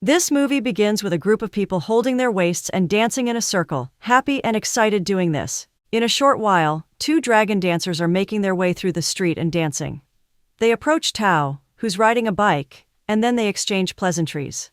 This movie begins with a group of people holding their waists and dancing in a circle, happy and excited doing this. In a short while, two dragon dancers are making their way through the street and dancing. They approach Tao, who's riding a bike, and then they exchange pleasantries.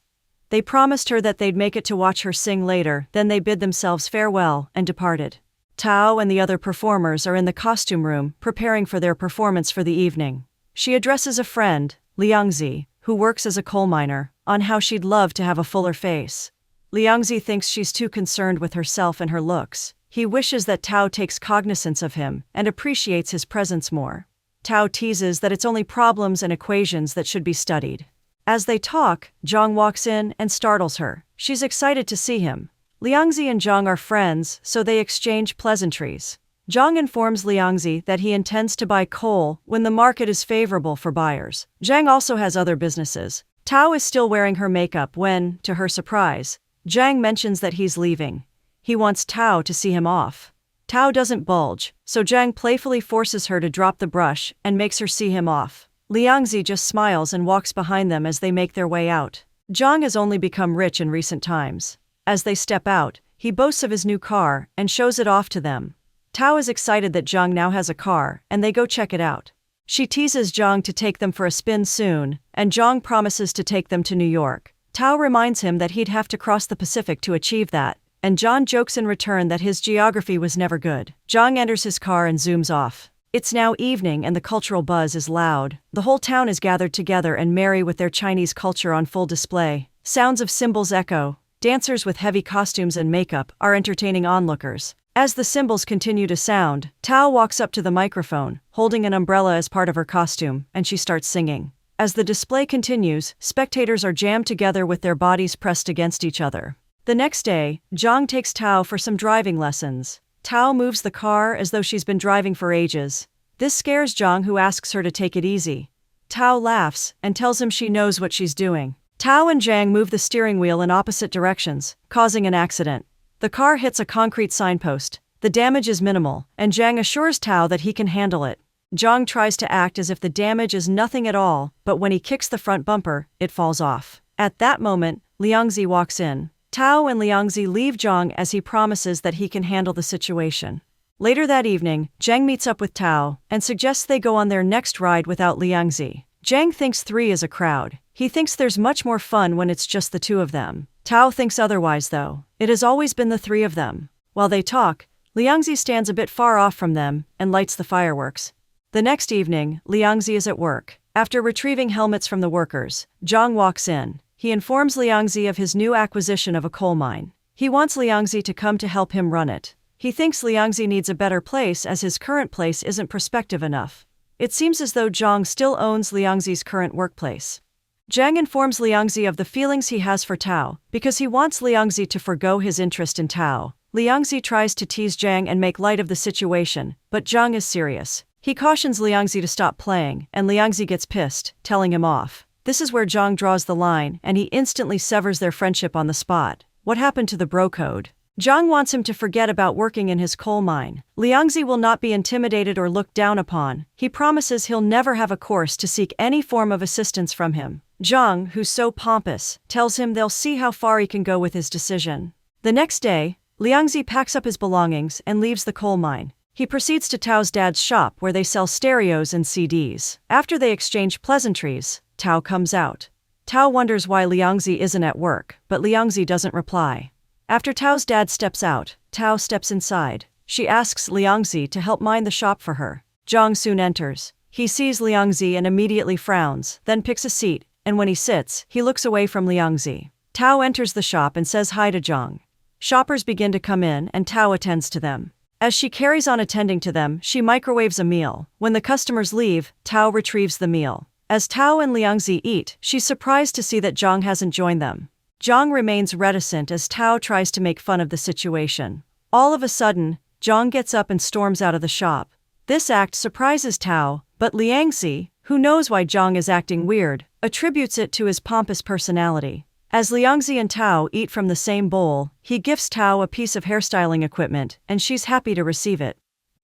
They promised her that they'd make it to watch her sing later, then they bid themselves farewell and departed. Tao and the other performers are in the costume room, preparing for their performance for the evening. She addresses a friend, Liangzi, who works as a coal miner, on how she'd love to have a fuller face. Liangzi thinks she's too concerned with herself and her looks. He wishes that Tao takes cognizance of him and appreciates his presence more. Tao teases that it's only problems and equations that should be studied. As they talk, Zhang walks in and startles her. She's excited to see him. Liangzi and Zhang are friends, so they exchange pleasantries. Zhang informs Liangzi that he intends to buy coal when the market is favorable for buyers. Zhang also has other businesses. Tao is still wearing her makeup when, to her surprise, Zhang mentions that he's leaving. He wants Tao to see him off. Tao doesn't budge, so Zhang playfully forces her to drop the brush and makes her see him off. Liangzi just smiles and walks behind them as they make their way out. Zhang has only become rich in recent times. As they step out, he boasts of his new car and shows it off to them. Tao is excited that Zhang now has a car, and they go check it out. She teases Zhang to take them for a spin soon, and Zhang promises to take them to New York. Tao reminds him that he'd have to cross the Pacific to achieve that, and Zhang jokes in return that his geography was never good. Zhang enters his car and zooms off. It's now evening and the cultural buzz is loud. The whole town is gathered together and merry with their Chinese culture on full display. Sounds of cymbals echo. Dancers with heavy costumes and makeup are entertaining onlookers. As the cymbals continue to sound, Tao walks up to the microphone, holding an umbrella as part of her costume, and she starts singing. As the display continues, spectators are jammed together with their bodies pressed against each other. The next day, Zhang takes Tao for some driving lessons. Tao moves the car as though she's been driving for ages. This scares Zhang, who asks her to take it easy. Tao laughs and tells him she knows what she's doing. Tao and Zhang move the steering wheel in opposite directions, causing an accident. The car hits a concrete signpost. The damage is minimal, and Zhang assures Tao that he can handle it. Zhang tries to act as if the damage is nothing at all, but when he kicks the front bumper, it falls off. At that moment, Liangzi walks in. Tao and Liangzi leave Zhang as he promises that he can handle the situation. Later that evening, Zhang meets up with Tao and suggests they go on their next ride without Liangzi. Zhang thinks 3 is a crowd. He thinks there's much more fun when it's just the 2 of them. Tao thinks otherwise though. It has always been the 3 of them. While they talk, Liangzi stands a bit far off from them and lights the fireworks. The next evening, Liangzi is at work. After retrieving helmets from the workers, Zhang walks in. He informs Liangzi of his new acquisition of a coal mine. He wants Liangzi to come to help him run it. He thinks Liangzi needs a better place as his current place isn't prospective enough. It seems as though Zhang still owns Liangzi's current workplace. Zhang informs Liangzi of the feelings he has for Tao, because he wants Liangzi to forgo his interest in Tao. Liangzi tries to tease Zhang and make light of the situation, but Zhang is serious. He cautions Liangzi to stop playing, and Liangzi gets pissed, telling him off. This is where Zhang draws the line, and he instantly severs their friendship on the spot. What happened to the bro code? Zhang wants him to forget about working in his coal mine. Liangzi will not be intimidated or looked down upon. He promises he'll never have a course to seek any form of assistance from him. Zhang, who's so pompous, tells him they'll see how far he can go with his decision. The next day, Liangzi packs up his belongings and leaves the coal mine. He proceeds to Tao's dad's shop where they sell stereos and CDs. After they exchange pleasantries, Tao comes out. Tao wonders why Liangzi isn't at work, but Liangzi doesn't reply. After Tao's dad steps out, Tao steps inside. She asks Liangzi to help mind the shop for her. Zhang soon enters. He sees Liangzi and immediately frowns, then picks a seat, and when he sits, he looks away from Liangzi. Tao enters the shop and says hi to Zhang. Shoppers begin to come in and Tao attends to them. As she carries on attending to them, she microwaves a meal. When the customers leave, Tao retrieves the meal. As Tao and Liangzi eat, she's surprised to see that Zhang hasn't joined them. Zhang remains reticent as Tao tries to make fun of the situation. All of a sudden, Zhang gets up and storms out of the shop. This act surprises Tao, but Liangzi, who knows why Zhang is acting weird, attributes it to his pompous personality. As Liangzi and Tao eat from the same bowl, he gifts Tao a piece of hairstyling equipment, and she's happy to receive it.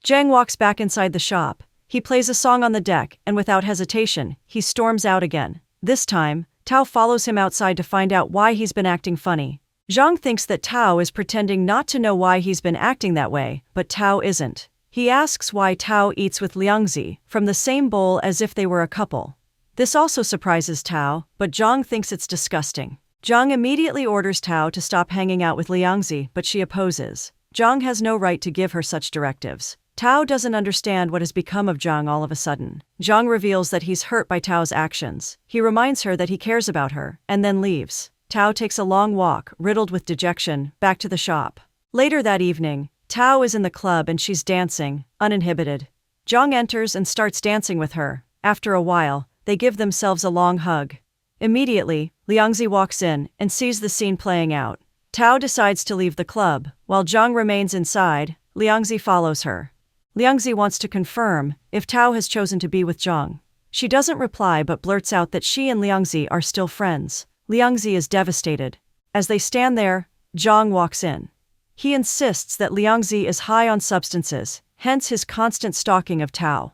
Zhang walks back inside the shop. He plays a song on the deck, and without hesitation, he storms out again. This time, Tao follows him outside to find out why he's been acting funny. Zhang thinks that Tao is pretending not to know why he's been acting that way, but Tao isn't. He asks why Tao eats with Liangzi, from the same bowl as if they were a couple. This also surprises Tao, but Zhang thinks it's disgusting. Zhang immediately orders Tao to stop hanging out with Liangzi, but she opposes. Zhang has no right to give her such directives. Tao doesn't understand what has become of Zhang all of a sudden. Zhang reveals that he's hurt by Tao's actions. He reminds her that he cares about her, and then leaves. Tao takes a long walk, riddled with dejection, back to the shop. Later that evening, Tao is in the club and she's dancing, uninhibited. Zhang enters and starts dancing with her. After a while, they give themselves a long hug. Immediately, Liangzi walks in and sees the scene playing out. Tao decides to leave the club. While Zhang remains inside, Liangzi follows her. Liangzi wants to confirm if Tao has chosen to be with Zhang. She doesn't reply but blurts out that she and Liangzi are still friends. Liangzi is devastated. As they stand there, Zhang walks in. He insists that Liangzi is high on substances, hence his constant stalking of Tao.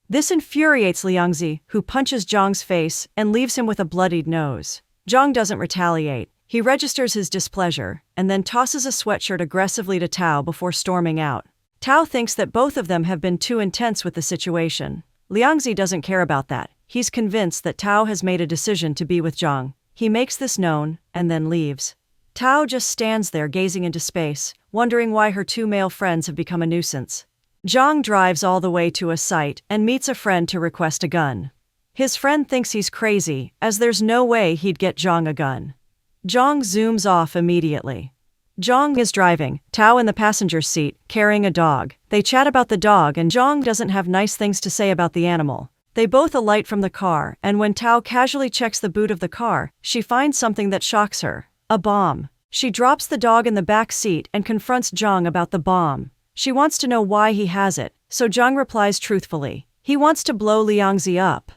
This infuriates Liangzi, who punches Zhang's face and leaves him with a bloodied nose. Zhang doesn't retaliate. He registers his displeasure, and then tosses a sweatshirt aggressively to Tao before storming out. Tao thinks that both of them have been too intense with the situation. Liangzi doesn't care about that. He's convinced that Tao has made a decision to be with Zhang. He makes this known, and then leaves. Tao just stands there gazing into space, wondering why her two male friends have become a nuisance. Zhang drives all the way to a site and meets a friend to request a gun. His friend thinks he's crazy, as there's no way he'd get Zhang a gun. Zhang zooms off immediately. Zhang is driving, Tao in the passenger seat, carrying a dog. They chat about the dog and Zhang doesn't have nice things to say about the animal. They both alight from the car, and when Tao casually checks the boot of the car, she finds something that shocks her. A bomb. She drops the dog in the back seat and confronts Zhang about the bomb. She wants to know why he has it, so Zhang replies truthfully. He wants to blow Liangzi up.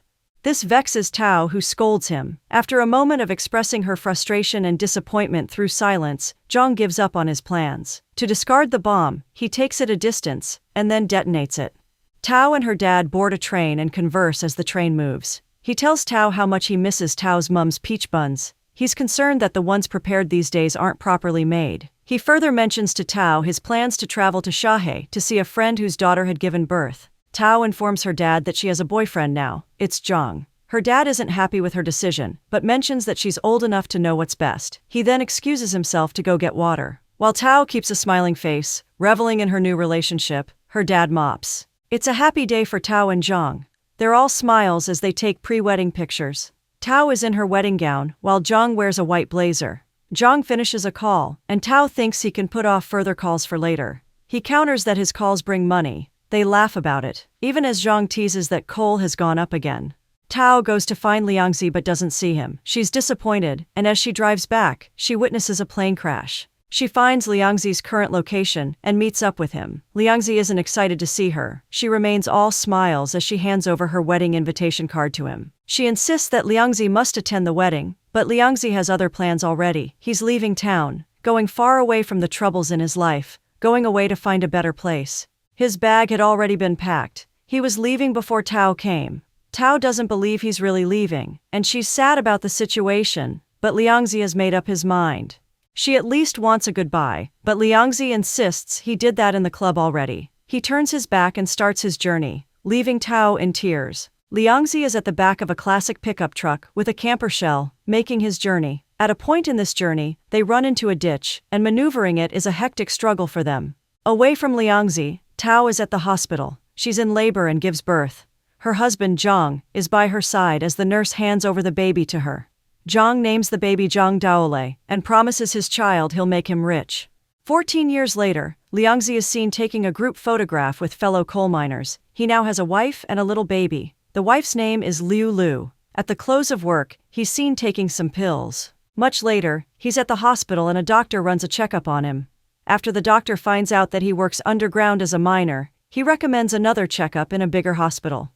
This vexes Tao, who scolds him. After a moment of expressing her frustration and disappointment through silence, Zhang gives up on his plans. To discard the bomb, he takes it a distance, and then detonates it. Tao and her dad board a train and converse as the train moves. He tells Tao how much he misses Tao's mom's peach buns. He's concerned that the ones prepared these days aren't properly made. He further mentions to Tao his plans to travel to Shahe to see a friend whose daughter had given birth. Tao informs her dad that she has a boyfriend now. It's Zhang. Her dad isn't happy with her decision, but mentions that she's old enough to know what's best. He then excuses himself to go get water. While Tao keeps a smiling face, reveling in her new relationship, her dad mops. It's a happy day for Tao and Zhang. They're all smiles as they take pre-wedding pictures. Tao is in her wedding gown, while Zhang wears a white blazer. Zhang finishes a call, and Tao thinks he can put off further calls for later. He counters that his calls bring money. They laugh about it, even as Zhang teases that coal has gone up again. Tao goes to find Liangzi but doesn't see him. She's disappointed, and as she drives back, she witnesses a plane crash. She finds Liangzi's current location and meets up with him. Liangzi isn't excited to see her. She remains all smiles as she hands over her wedding invitation card to him. She insists that Liangzi must attend the wedding, but Liangzi has other plans already. He's leaving town, going far away from the troubles in his life, going away to find a better place. His bag had already been packed. He was leaving before Tao came. Tao doesn't believe he's really leaving, and she's sad about the situation, but Liangzi has made up his mind. She at least wants a goodbye, but Liangzi insists he did that in the club already. He turns his back and starts his journey, leaving Tao in tears. Liangzi is at the back of a classic pickup truck with a camper shell, making his journey. At a point in this journey, they run into a ditch, and maneuvering it is a hectic struggle for them. Away from Liangzi, Tao is at the hospital. She's in labor and gives birth. Her husband, Zhang, is by her side as the nurse hands over the baby to her. Zhang names the baby Zhang Daole and promises his child he'll make him rich. 14 years later, Liangzi is seen taking a group photograph with fellow coal miners. He now has a wife and a little baby. The wife's name is Liu Lu. At the close of work, he's seen taking some pills. Much later, he's at the hospital and a doctor runs a checkup on him. After the doctor finds out that he works underground as a miner, he recommends another checkup in a bigger hospital.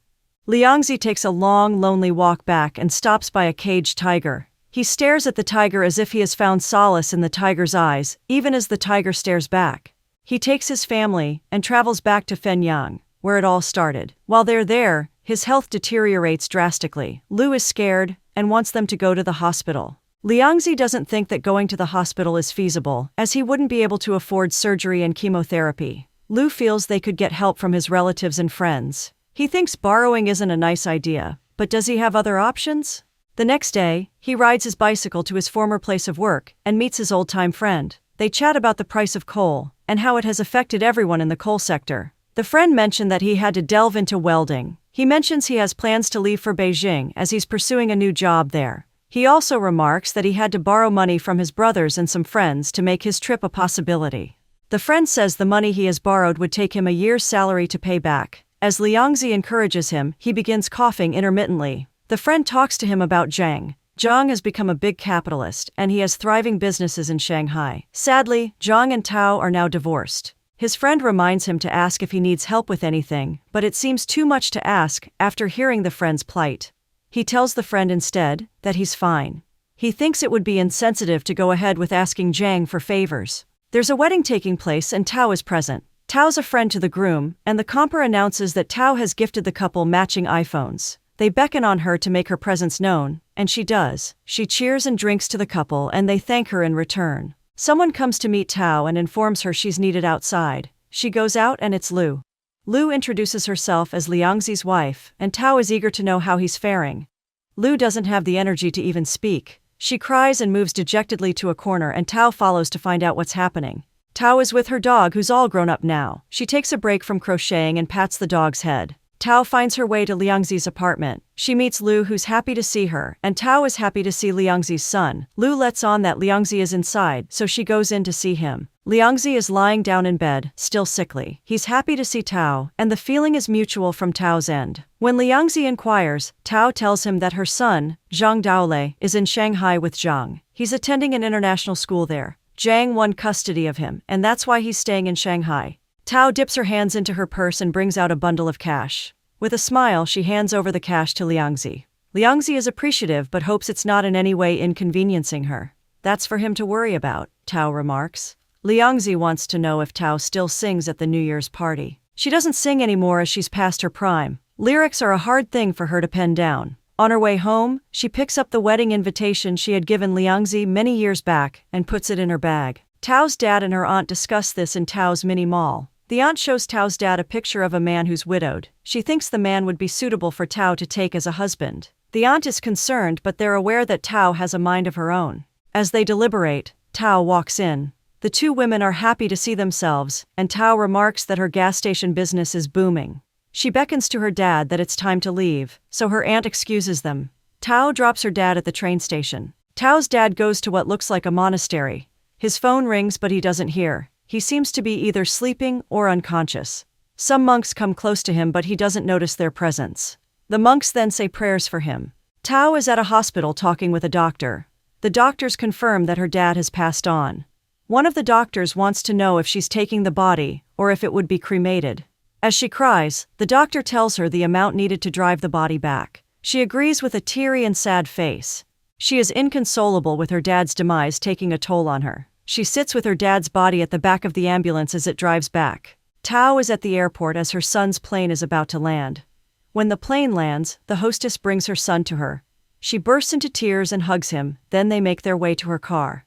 Liangzi takes a long, lonely walk back and stops by a caged tiger. He stares at the tiger as if he has found solace in the tiger's eyes, even as the tiger stares back. He takes his family and travels back to Fenyang, where it all started. While they're there, his health deteriorates drastically. Lu is scared, and wants them to go to the hospital. Liangzi doesn't think that going to the hospital is feasible, as he wouldn't be able to afford surgery and chemotherapy. Lu feels they could get help from his relatives and friends. He thinks borrowing isn't a nice idea, but does he have other options? The next day, he rides his bicycle to his former place of work and meets his old-time friend. They chat about the price of coal and how it has affected everyone in the coal sector. The friend mentioned that he had to delve into welding. He mentions he has plans to leave for Beijing as he's pursuing a new job there. He also remarks that he had to borrow money from his brothers and some friends to make his trip a possibility. The friend says the money he has borrowed would take him a year's salary to pay back. As Liangzi encourages him, he begins coughing intermittently. The friend talks to him about Zhang. Zhang has become a big capitalist, and he has thriving businesses in Shanghai. Sadly, Zhang and Tao are now divorced. His friend reminds him to ask if he needs help with anything, but it seems too much to ask after hearing the friend's plight. He tells the friend instead that he's fine. He thinks it would be insensitive to go ahead with asking Zhang for favors. There's a wedding taking place and Tao is present. Tao's a friend to the groom, and the comper announces that Tao has gifted the couple matching iPhones. They beckon on her to make her presence known, and she does. She cheers and drinks to the couple and they thank her in return. Someone comes to meet Tao and informs her she's needed outside. She goes out and it's Lu. Lu introduces herself as Liangzi's wife, and Tao is eager to know how he's faring. Lu doesn't have the energy to even speak. She cries and moves dejectedly to a corner and Tao follows to find out what's happening. Tao is with her dog who's all grown up now. She takes a break from crocheting and pats the dog's head. Tao finds her way to Liangzi's apartment. She meets Lu who's happy to see her, and Tao is happy to see Liangzi's son. Lu lets on that Liangzi is inside, so she goes in to see him. Liangzi is lying down in bed, still sickly. He's happy to see Tao, and the feeling is mutual from Tao's end. When Liangzi inquires, Tao tells him that her son, Zhang Daolei, is in Shanghai with Zhang. He's attending an international school there. Zhang won custody of him, and that's why he's staying in Shanghai. Tao dips her hands into her purse and brings out a bundle of cash. With a smile, she hands over the cash to Liangzi. Liangzi is appreciative but hopes it's not in any way inconveniencing her. That's for him to worry about, Tao remarks. Liangzi wants to know if Tao still sings at the New Year's party. She doesn't sing anymore as she's past her prime. Lyrics are a hard thing for her to pen down. On her way home, she picks up the wedding invitation she had given Liangzi many years back and puts it in her bag. Tao's dad and her aunt discuss this in Tao's mini mall. The aunt shows Tao's dad a picture of a man who's widowed. She thinks the man would be suitable for Tao to take as a husband. The aunt is concerned but they're aware that Tao has a mind of her own. As they deliberate, Tao walks in. The two women are happy to see themselves, and Tao remarks that her gas station business is booming. She beckons to her dad that it's time to leave, so her aunt excuses them. Tao drops her dad at the train station. Tao's dad goes to what looks like a monastery. His phone rings but he doesn't hear. He seems to be either sleeping or unconscious. Some monks come close to him but he doesn't notice their presence. The monks then say prayers for him. Tao is at a hospital talking with a doctor. The doctors confirm that her dad has passed on. One of the doctors wants to know if she's taking the body or if it would be cremated. As she cries, the doctor tells her the amount needed to drive the body back. She agrees with a teary and sad face. She is inconsolable with her dad's demise taking a toll on her. She sits with her dad's body at the back of the ambulance as it drives back. Tao is at the airport as her son's plane is about to land. When the plane lands, the hostess brings her son to her. She bursts into tears and hugs him, then they make their way to her car.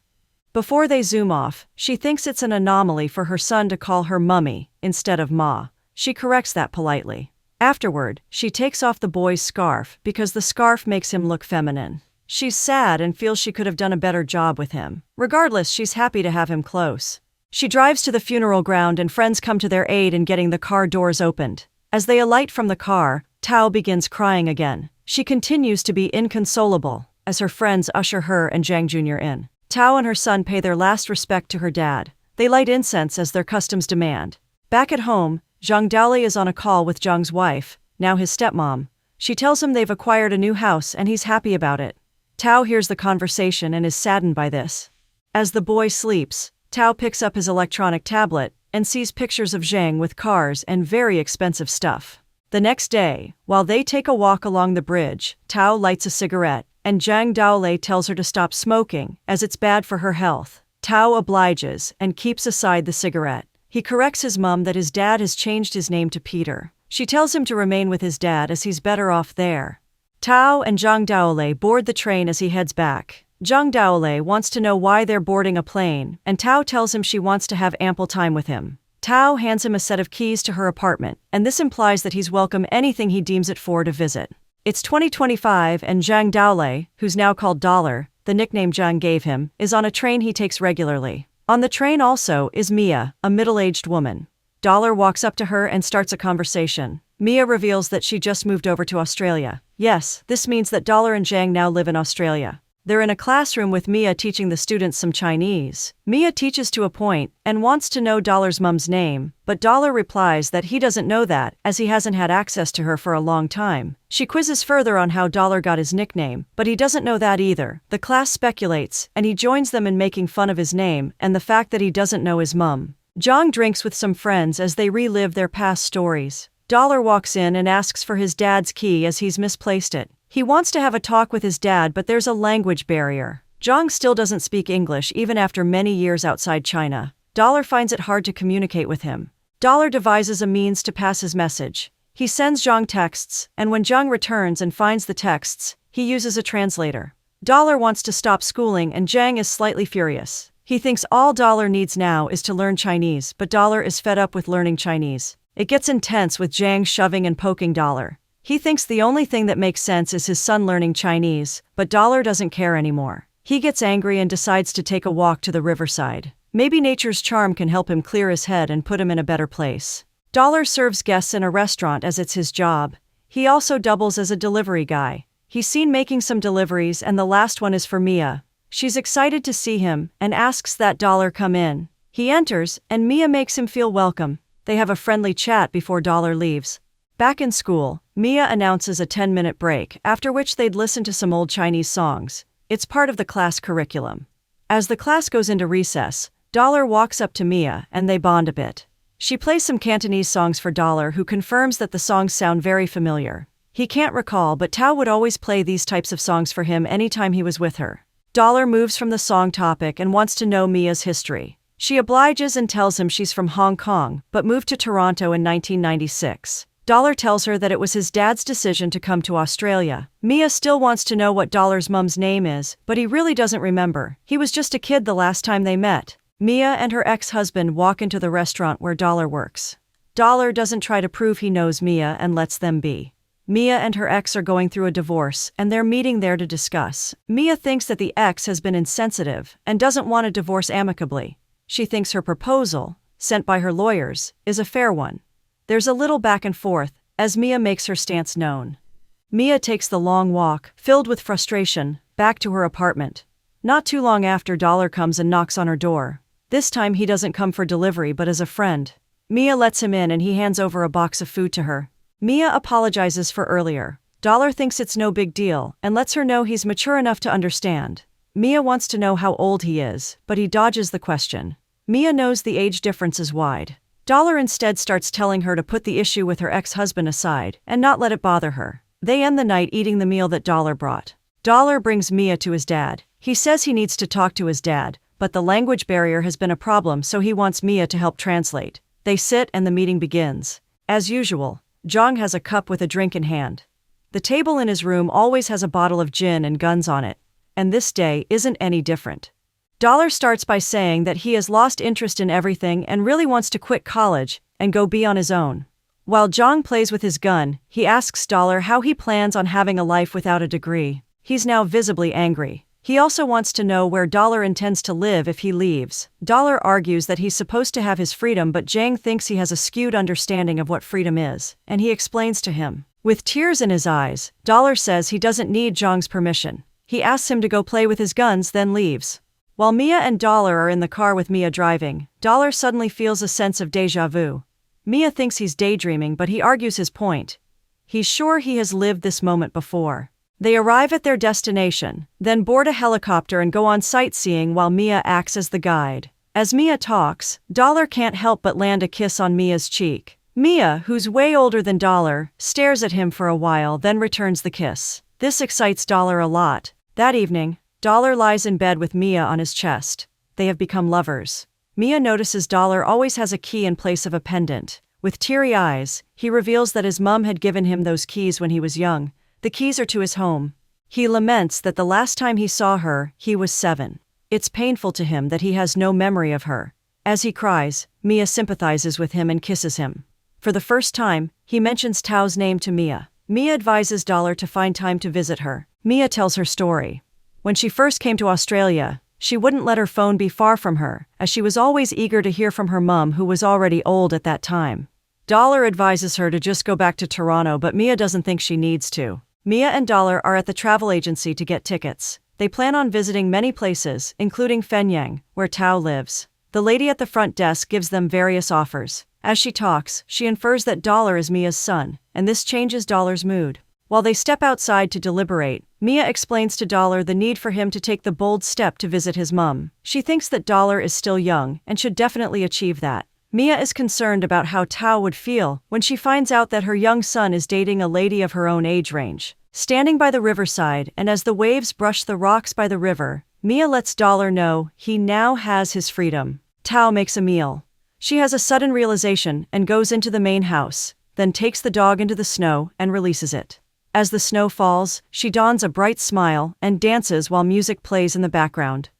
Before they zoom off, she thinks it's an anomaly for her son to call her mummy instead of ma. She corrects that politely. Afterward, she takes off the boy's scarf because the scarf makes him look feminine. She's sad and feels she could have done a better job with him. Regardless, she's happy to have him close. She drives to the funeral ground and friends come to their aid in getting the car doors opened. As they alight from the car, Tao begins crying again. She continues to be inconsolable as her friends usher her and Zhang Jr. in. Tao and her son pay their last respect to her dad. They light incense as their customs demand. Back at home, Zhang Daolei is on a call with Zhang's wife, now his stepmom. She tells him they've acquired a new house and he's happy about it. Tao hears the conversation and is saddened by this. As the boy sleeps, Tao picks up his electronic tablet and sees pictures of Zhang with cars and very expensive stuff. The next day, while they take a walk along the bridge, Tao lights a cigarette, and Zhang Daolei tells her to stop smoking, as it's bad for her health. Tao obliges and keeps aside the cigarette. He corrects his mum that his dad has changed his name to Peter. She tells him to remain with his dad as he's better off there. Tao and Zhang Daolei board the train as he heads back. Zhang Daolei wants to know why they're boarding a plane, and Tao tells him she wants to have ample time with him. Tao hands him a set of keys to her apartment, and this implies that he's welcome anything he deems it for to visit. It's 2025 and Zhang Daolei, who's now called Dollar, the nickname Zhang gave him, is on a train he takes regularly. On the train also is Mia, a middle-aged woman. Dollar walks up to her and starts a conversation. Mia reveals that she just moved over to Australia. Yes, this means that Dollar and Zhang now live in Australia. They're in a classroom with Mia teaching the students some Chinese. Mia teaches to a point and wants to know Dollar's mom's name, but Dollar replies that he doesn't know that, as he hasn't had access to her for a long time. She quizzes further on how Dollar got his nickname, but he doesn't know that either. The class speculates, and he joins them in making fun of his name and the fact that he doesn't know his mom. Zhang drinks with some friends as they relive their past stories. Dollar walks in and asks for his dad's key as he's misplaced it. He wants to have a talk with his dad, but there's a language barrier. Zhang still doesn't speak English even after many years outside China. Dollar finds it hard to communicate with him. Dollar devises a means to pass his message. He sends Zhang texts, and when Zhang returns and finds the texts, he uses a translator. Dollar wants to stop schooling and Zhang is slightly furious. He thinks all Dollar needs now is to learn Chinese, but Dollar is fed up with learning Chinese. It gets intense with Zhang shoving and poking Dollar. He thinks the only thing that makes sense is his son learning Chinese, but Dollar doesn't care anymore. He gets angry and decides to take a walk to the riverside. Maybe nature's charm can help him clear his head and put him in a better place. Dollar serves guests in a restaurant as it's his job. He also doubles as a delivery guy. He's seen making some deliveries and the last one is for Mia. She's excited to see him and asks that Dollar come in. He enters and Mia makes him feel welcome. They have a friendly chat before Dollar leaves. Back in school, Mia announces a 10-minute break, after which they'd listen to some old Chinese songs. It's part of the class curriculum. As the class goes into recess, Dollar walks up to Mia and they bond a bit. She plays some Cantonese songs for Dollar, who confirms that the songs sound very familiar. He can't recall, but Tao would always play these types of songs for him anytime he was with her. Dollar moves from the song topic and wants to know Mia's history. She obliges and tells him she's from Hong Kong, but moved to Toronto in 1996. Dollar tells her that it was his dad's decision to come to Australia. Mia still wants to know what Dollar's mom's name is, but he really doesn't remember. He was just a kid the last time they met. Mia and her ex-husband walk into the restaurant where Dollar works. Dollar doesn't try to prove he knows Mia and lets them be. Mia and her ex are going through a divorce, and they're meeting there to discuss. Mia thinks that the ex has been insensitive and doesn't want a divorce amicably. She thinks her proposal, sent by her lawyers, is a fair one. There's a little back and forth, as Mia makes her stance known. Mia takes the long walk, filled with frustration, back to her apartment. Not too long after, Dollar comes and knocks on her door. This time he doesn't come for delivery but as a friend. Mia lets him in and he hands over a box of food to her. Mia apologizes for earlier. Dollar thinks it's no big deal and lets her know he's mature enough to understand. Mia wants to know how old he is, but he dodges the question. Mia knows the age difference is wide. Dollar instead starts telling her to put the issue with her ex-husband aside and not let it bother her. They end the night eating the meal that Dollar brought. Dollar brings Mia to his dad. He says he needs to talk to his dad, but the language barrier has been a problem, so he wants Mia to help translate. They sit and the meeting begins. As usual, Zhang has a cup with a drink in hand. The table in his room always has a bottle of gin and guns on it, and this day isn't any different. Dollar starts by saying that he has lost interest in everything and really wants to quit college and go be on his own. While Zhang plays with his gun, he asks Dollar how he plans on having a life without a degree. He's now visibly angry. He also wants to know where Dollar intends to live if he leaves. Dollar argues that he's supposed to have his freedom, but Zhang thinks he has a skewed understanding of what freedom is, and he explains to him. With tears in his eyes, Dollar says he doesn't need Zhang's permission. He asks him to go play with his guns, then leaves. While Mia and Dollar are in the car with Mia driving, Dollar suddenly feels a sense of déjà vu. Mia thinks he's daydreaming, but he argues his point. He's sure he has lived this moment before. They arrive at their destination, then board a helicopter and go on sightseeing while Mia acts as the guide. As Mia talks, Dollar can't help but land a kiss on Mia's cheek. Mia, who's way older than Dollar, stares at him for a while, then returns the kiss. This excites Dollar a lot. That evening, Dollar lies in bed with Mia on his chest. They have become lovers. Mia notices Dollar always has a key in place of a pendant. With teary eyes, he reveals that his mom had given him those keys when he was young. The keys are to his home. He laments that the last time he saw her, he was 7. It's painful to him that he has no memory of her. As he cries, Mia sympathizes with him and kisses him. For the first time, he mentions Tao's name to Mia. Mia advises Dollar to find time to visit her. Mia tells her story. When she first came to Australia, she wouldn't let her phone be far from her, as she was always eager to hear from her mum, who was already old at that time. Dollar advises her to just go back to Toronto, but Mia doesn't think she needs to. Mia and Dollar are at the travel agency to get tickets. They plan on visiting many places, including Fenyang, where Tao lives. The lady at the front desk gives them various offers. As she talks, she infers that Dollar is Mia's son, and this changes Dollar's mood. While they step outside to deliberate, Mia explains to Dollar the need for him to take the bold step to visit his mum. She thinks that Dollar is still young and should definitely achieve that. Mia is concerned about how Tao would feel when she finds out that her young son is dating a lady of her own age range. Standing by the riverside and as the waves brush the rocks by the river, Mia lets Dollar know he now has his freedom. Tao makes a meal. She has a sudden realization and goes into the main house, then takes the dog into the snow and releases it. As the snow falls, she dons a bright smile and dances while music plays in the background.